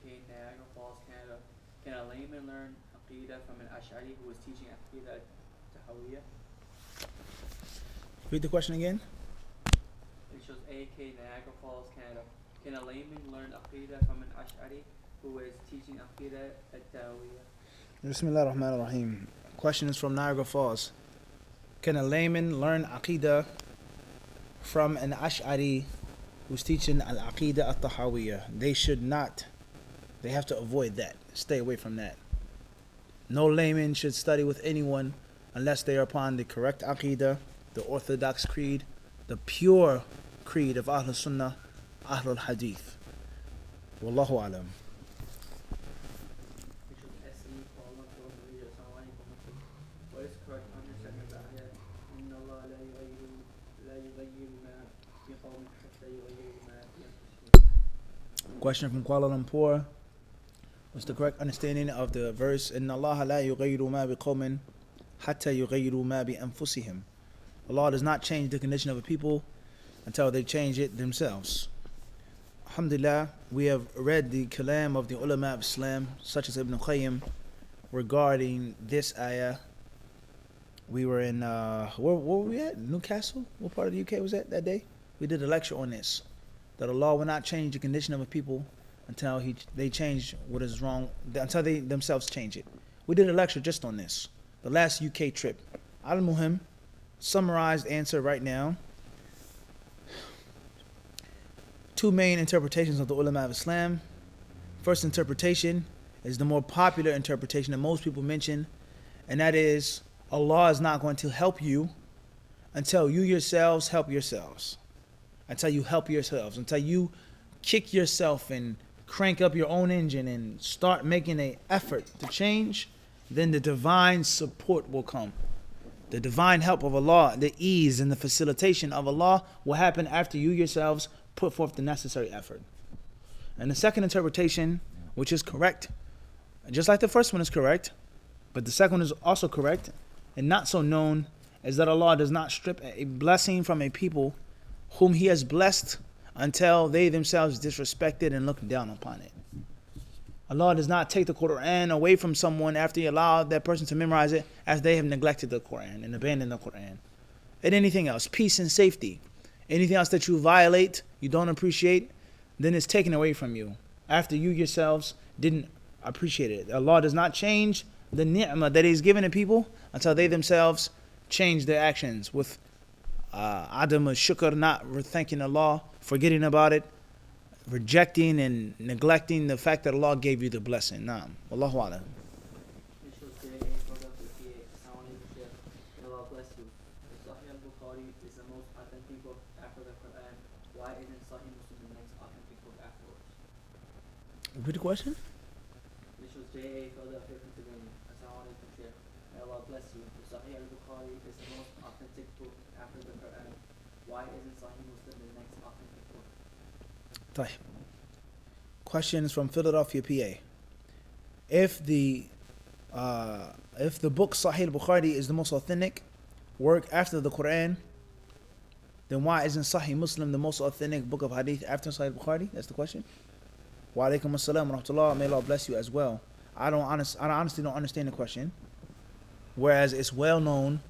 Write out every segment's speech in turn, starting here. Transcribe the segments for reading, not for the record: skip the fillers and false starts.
Niagara Falls, Canada. Can a layman learn Aqidah from an Ash'ari who is teaching Aqidah Tahawiyah? Read the question again. It shows AK Niagara Falls, Canada. Can a layman learn Aqidah from an Ash'ari who is teaching Aqidah Tahawiyah? Bismillah ar-Rahman ar-Rahim. Question is from Niagara Falls. Can a layman learn Aqidah from an Ash'ari who's teaching Al-Aqidah At-Tahawiyah? They should not. They have to avoid that. Stay away from that. No layman should study with anyone unless they are upon the correct Aqidah, the orthodox creed, the pure creed of Ahlul Sunnah, Ahlul Hadith. Wallahu alam. It shows SE colon for Malaysia. Assalamu alaikum. What is correct understanding of the ayah? Inna Allah la yughayyiru ma biqawmin hatta yughayyiru ma bi anfusihim. Question from Kuala Lumpur. What's the correct understanding of the verse? Inna Allah la yughayyiru ma biqawmin hatta yughayyiru ma bi anfusihim. Allah does not change the condition of a people until they change it themselves. Alhamdulillah, we have read the kalam of the ulama of Islam, such as Ibn Qayyim, regarding this ayah. We were in, where were we at? Newcastle? What part of the UK was that day? We did a lecture on this, that Allah will not change the condition of a people until they change what is wrong, until they themselves change it. We did a lecture just on this, the last UK trip. Al-Muhim, summarized answer right now. Two main interpretations of the ulama of Islam. First interpretation is the more popular interpretation that most people mention, and that is Allah is not going to help you until you yourselves help yourselves. Until you help yourselves. Until you kick yourself and crank up your own engine and start making an effort to change, then the divine support will come. The divine help of Allah, the ease and the facilitation of Allah will happen after you yourselves put forth the necessary effort. And the second interpretation, which is correct, just like the first one is correct, but the second one is also correct and not so known, is that Allah does not strip a blessing from a people whom He has blessed until they themselves disrespected and looked down upon it. Allah does not take the Quran away from someone after He allowed that person to memorize it, as they have neglected the Quran and abandoned the Quran. And anything else, peace and safety, anything else that you violate, you don't appreciate, then it's taken away from you after you yourselves didn't appreciate it. Allah does not change the ni'mah that He's given to people until they themselves change their actions with adam al-shukr, not thanking Allah, forgetting about it, rejecting and neglecting the fact that Allah gave you the blessing. Naam. Wallahu alam. It shows JA Product 58. Assalamu alaikum, Shaykh. May Allah bless you. The Sahih al-Bukhari is the most authentic book after the Quran. Why isn't Sahih Muslim the next authentic book afterwards? Repeat the question. This was J.A. Philadelphia, Pennsylvania. Assalamu alaikum, Shaykh. May Allah bless you. The Sahih al-Bukhari is the most authentic book after the Quran. Why isn't Sahih Muslim the next authentic book? Tayyib. Questions from Philadelphia, PA. If the book Sahih al-Bukhari is the most authentic work after the Quran, then why isn't Sahih Muslim the most authentic book of Hadith after Sahih al-Bukhari? That's the question. Wa alaikum assalam wa rahmatullah. May Allah bless you as well. I honestly don't understand the question. Whereas it's well known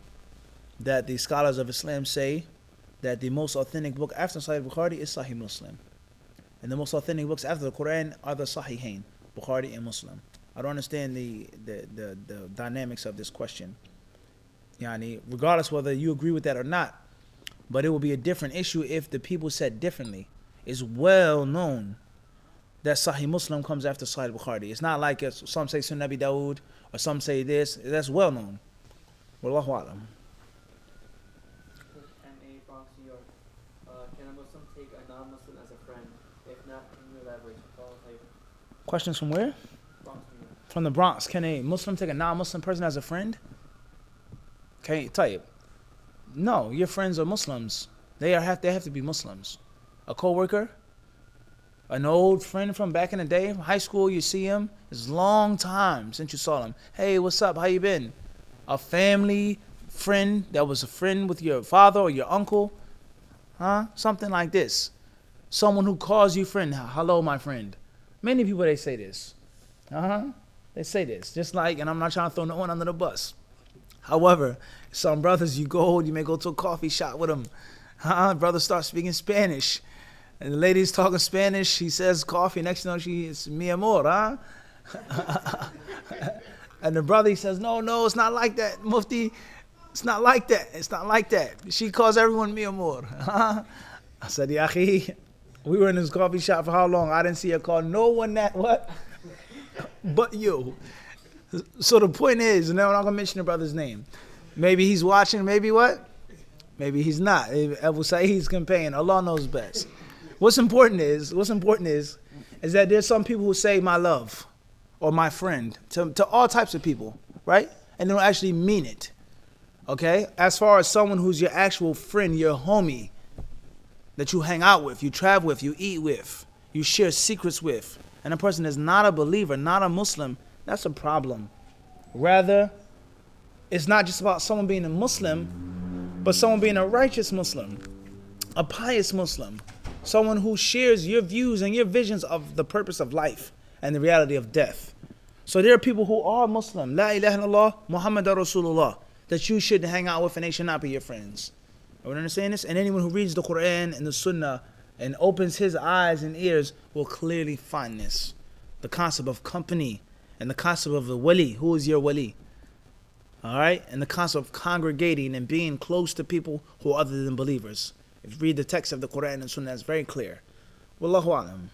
that the scholars of Islam say that the most authentic book after Sahih al-Bukhari is Sahih Muslim. And the most authentic books after the Quran are the Sahihain, Bukhari and Muslim. I don't understand the dynamics of this question. Yani, regardless whether you agree with that or not, but it will be a different issue if the people said differently. It's well known that Sahih Muslim comes after Sahih Bukhari. It's not like some say Sunnah Abi Dawood or some say this. That's well known. Wallahu alam. M.A. Bronx, New York. Can a Muslim take a non-Muslim as a friend? If not, can you elaborate? Questions from where? Bronx, New York. From the Bronx. Can a Muslim take a non-Muslim person as a friend? Okay, Tayyib. No, your friends are Muslims. They have to be Muslims. A co-worker, an old friend from back in the day, high school, you see him. It's a long time since you saw him. Hey, what's up? How you been? A family friend that was a friend with your father or your uncle. Something like this. Someone who calls you friend. Hello, my friend. Many people, they say this. They say this. Just like, and I'm not trying to throw no one under the bus. However, some brothers, you may go to a coffee shop with them. Brother starts speaking Spanish. And the lady's talking Spanish. He says coffee. Next thing you know, it's mi amor, And the brother, he says, no, it's not like that, Mufti. It's not like that. It's not like that. She calls everyone mi amor. I said, Yahi, we were in this coffee shop for how long? I didn't see her call no one that what? But you. So the point is, and now I'm not going to mention the brother's name. Maybe he's watching, maybe what? Maybe he's not. Abu Sa'id's companion. Allah knows best. What's important is that there's some people who say my love or my friend to all types of people, right? And they don't actually mean it. Okay? As far as someone who's your actual friend, your homie, that you hang out with, you travel with, you eat with, you share secrets with, and a person is not a believer, not a Muslim, that's a problem. Rather, it's not just about someone being a Muslim, but someone being a righteous Muslim, a pious Muslim, someone who shares your views and your visions of the purpose of life and the reality of death. So there are people who are Muslim, La ilaha illallah, Muhammadur Rasulullah, that you should hang out with and they should not be your friends. Are we understand this? And anyone who reads the Quran and the Sunnah and opens his eyes and ears will clearly find this. The concept of company and the concept of the wali. Who is your wali? Alright? And the concept of congregating and being close to people who are other than believers. If you read the text of the Quran and Sunnah, it's very clear. Wallahu alam.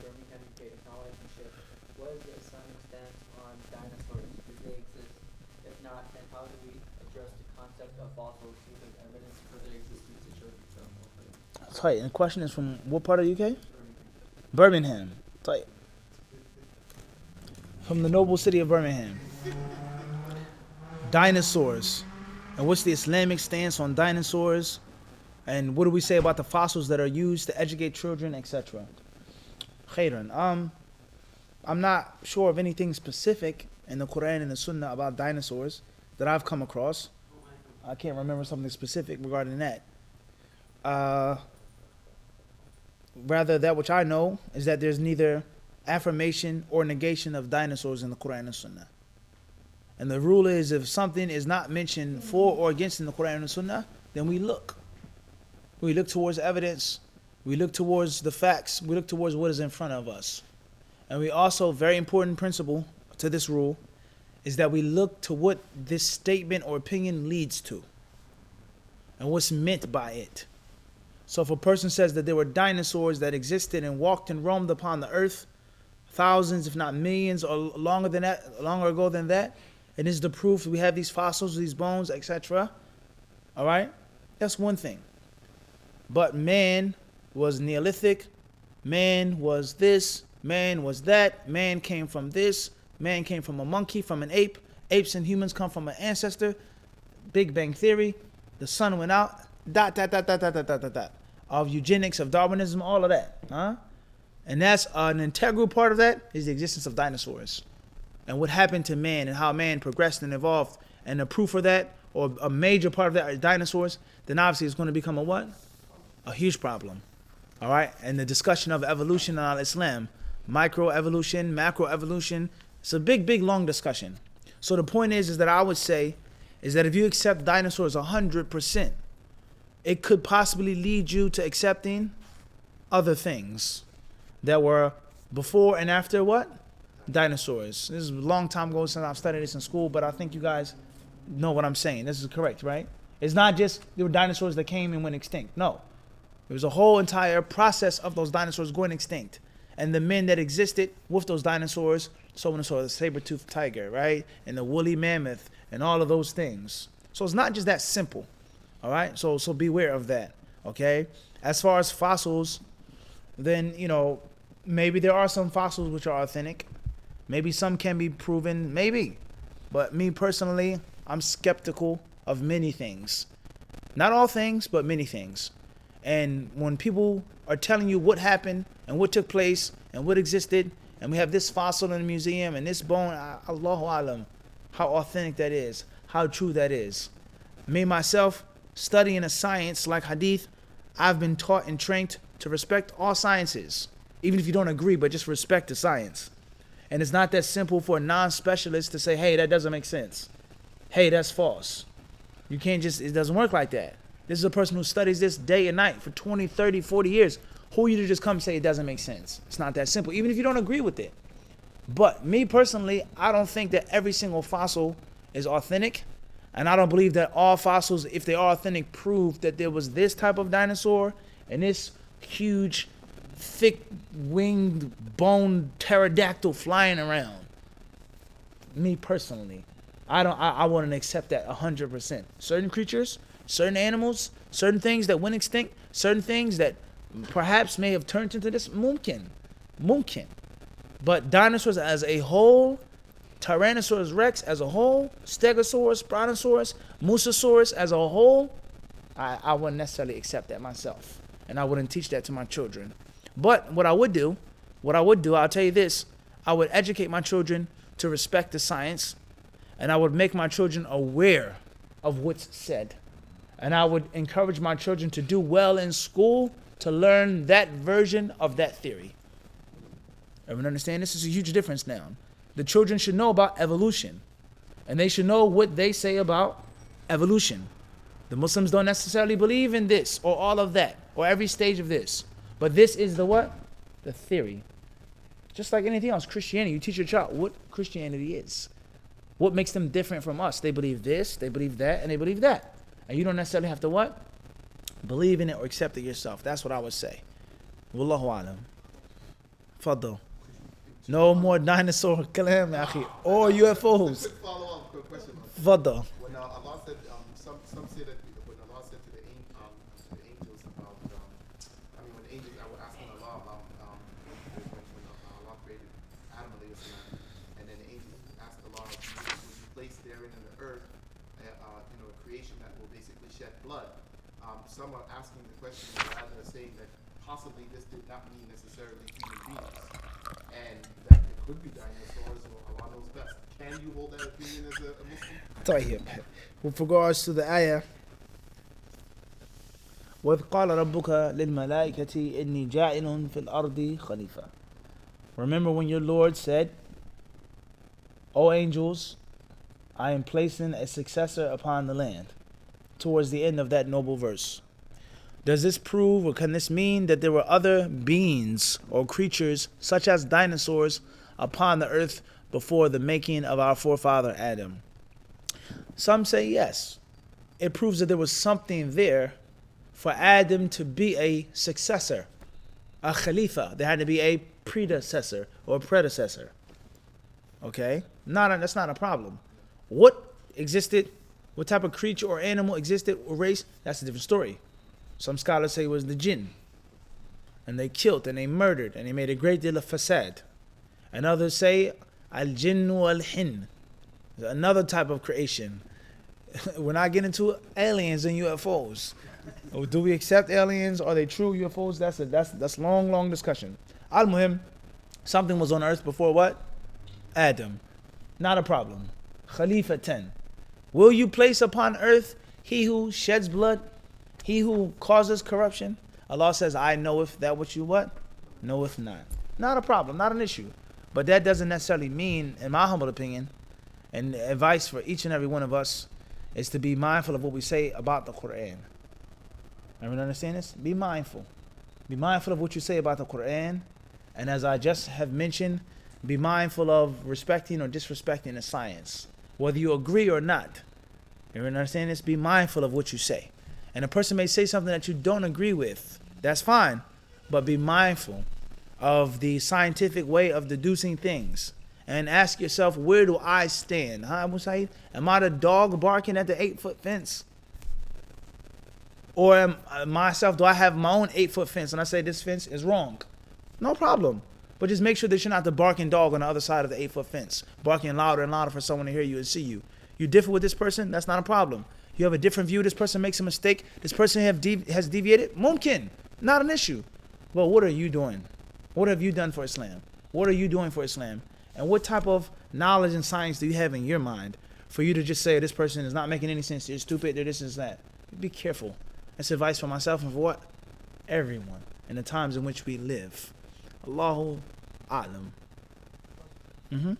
Birmingham UK acknowledgement. What is the Islamic stance on dinosaurs? Do they exist? If not, then how do we address the concept of fossils using evidence for their existence to show themselves? Tight. And the question is from what part of the UK? Birmingham. Tight. From the noble city of Birmingham. Dinosaurs. And what's the Islamic stance on dinosaurs? And what do we say about the fossils that are used to educate children, etc.? Khairan. I'm not sure of anything specific in the Quran and the Sunnah about dinosaurs that I've come across. I can't remember something specific regarding that. Rather, that which I know is that there's neither affirmation or negation of dinosaurs in the Quran and Sunnah. And the rule is, if something is not mentioned for or against in the Quran and Sunnah, then we look. We look towards evidence. We look towards the facts. We look towards what is in front of us. And we also, very important principle to this rule, is that we look to what this statement or opinion leads to and what's meant by it. So if a person says that there were dinosaurs that existed and walked and roamed upon the earth thousands, if not millions, or longer ago than that, and this is the proof we have these fossils, these bones, etc. All right? That's one thing. But man was Neolithic, man was this, man was that, man came from this, man came from a monkey, from an ape, apes and humans come from an ancestor, Big Bang Theory, the sun went out, of eugenics, of Darwinism, all of that. And that's an integral part of that is the existence of dinosaurs. And what happened to man and how man progressed and evolved. And the proof of that, or a major part of that, are dinosaurs, then obviously it's going to become a what? A huge problem. All right? And the discussion of evolution in Islam, microevolution, macroevolution, it's a big, long discussion. So the point is that I would say is that if you accept dinosaurs 100%, it could possibly lead you to accepting other things that were before and after what? Dinosaurs. This is a long time ago since I've studied this in school, but I think you guys know what I'm saying. This is correct, right? It's not just there were dinosaurs that came and went extinct. No. There was a whole entire process of those dinosaurs going extinct. And the men that existed with those dinosaurs, so and so, the saber-toothed tiger, right? And the woolly mammoth and all of those things. So it's not just that simple. All right? So beware of that. Okay? As far as fossils, then, maybe there are some fossils which are authentic. Maybe some can be proven, maybe. But me personally, I'm skeptical of many things. Not all things, but many things. And when people are telling you what happened and what took place and what existed, and we have this fossil in the museum and this bone, Allahu Alam, how authentic that is, how true that is. Me, myself, studying a science like Hadith, I've been taught and trained to respect all sciences. even if you don't agree, but just respect the science. And it's not that simple for a non-specialist to say, hey, that doesn't make sense. Hey, that's false. You can't just, it doesn't work like that. This is a person who studies this day and night for 20, 30, 40 years. Who are you to just come and say it doesn't make sense? It's not that simple, even if you don't agree with it. But me personally, I don't think that every single fossil is authentic. And I don't believe that all fossils, if they are authentic, prove that there was this type of dinosaur and this huge, thick-winged, bone pterodactyl flying around. Me personally, I wouldn't accept that 100%. Certain creatures, certain animals, certain things that went extinct, certain things that perhaps may have turned into this, mumkin. But dinosaurs as a whole, Tyrannosaurus rex as a whole, Stegosaurus, Brontosaurus, Mosasaurus as a whole, I wouldn't necessarily accept that myself. And I wouldn't teach that to my children. But what I would do, I'll tell you this, I would educate my children to respect the science, and I would make my children aware of what's said. And I would encourage my children to do well in school to learn that version of that theory. Everyone understand? This is a huge difference now. The children should know about evolution, and they should know what they say about evolution. The Muslims don't necessarily believe in this or all of that or every stage of this. But this is the what? The theory. Just like anything else, Christianity, you teach your child what Christianity is. What makes them different from us? They believe this, they believe that, and they believe that. And you don't necessarily have to what? Believe in it or accept it yourself. That's what I would say. Wallahu alam. Fadl. No more dinosaur kalam, akhi. Or UFOs. Quick follow-up, quick question. Fadl. When Allah said, some say that when Allah said to the angels about, when the angels were asking Allah about when Allah created Adam alayhi salam, and then the angels asked Allah, would you place therein in the earth, a creation that will basically shed blood? Some are asking the question, rather saying that possibly this did not mean necessarily human beings, and that it could be dinosaurs, or Allah knows best. Can you hold that opinion as a Muslim? طيب. With regards to the ayah, وَإِذْ قَالَ رَبُّكَ لِلْمَلَائِكَةِ إِنِّي جَاعِلٌ فِي الْأَرْضِ خَلِيفَةً. Remember when your Lord said, O angels, I am placing a successor upon the land, towards the end of that noble verse. Does this prove, or can this mean that there were other beings or creatures such as dinosaurs upon the earth before the making of our forefather Adam? Some say yes. It proves that there was something there for Adam to be a successor, a khalifa. There had to be a predecessor or predecessor. Okay? That's not a problem. What existed, what type of creature or animal existed or race, that's a different story. Some scholars say it was the jinn. And they killed and they murdered and they made a great deal of fasad. And others say al-jinnu al-hin, another type of creation. We're not getting into aliens and UFOs. Do we accept aliens? Are they true UFOs? That's long discussion. Al-Muhim, something was on earth before what? Adam. Not a problem. Khalifa 10. Will you place upon earth he who sheds blood? He who causes corruption? Allah says, I knoweth that which you what? Knoweth not. Not a problem, not an issue. But that doesn't necessarily mean, in my humble opinion, and advice for each and every one of us, is to be mindful of what we say about the Quran. Everyone understand this? Be mindful. Be mindful of what you say about the Quran. And as I just have mentioned, be mindful of respecting or disrespecting the science, whether you agree or not. Everyone understand this? Be mindful of what you say. And a person may say something that you don't agree with. That's fine. But be mindful of the scientific way of deducing things. And ask yourself, where do I stand? Abu Saeed? Am I the dog barking at the 8-foot fence? Or myself, do I have my own 8-foot fence and I say this fence is wrong? No problem. But just make sure that you're not the barking dog on the other side of the 8-foot fence, barking louder and louder for someone to hear you and see you. You differ with this person? That's not a problem. You have a different view, this person makes a mistake, this person has deviated, mumkin, not an issue. But what are you doing? What have you done for Islam? What are you doing for Islam? And what type of knowledge and science do you have in your mind for you to just say this person is not making any sense, they're stupid, they're this and that? Be careful. That's advice for myself and for what? Everyone in the times in which we live. Allahu a'lam. Mm-hmm.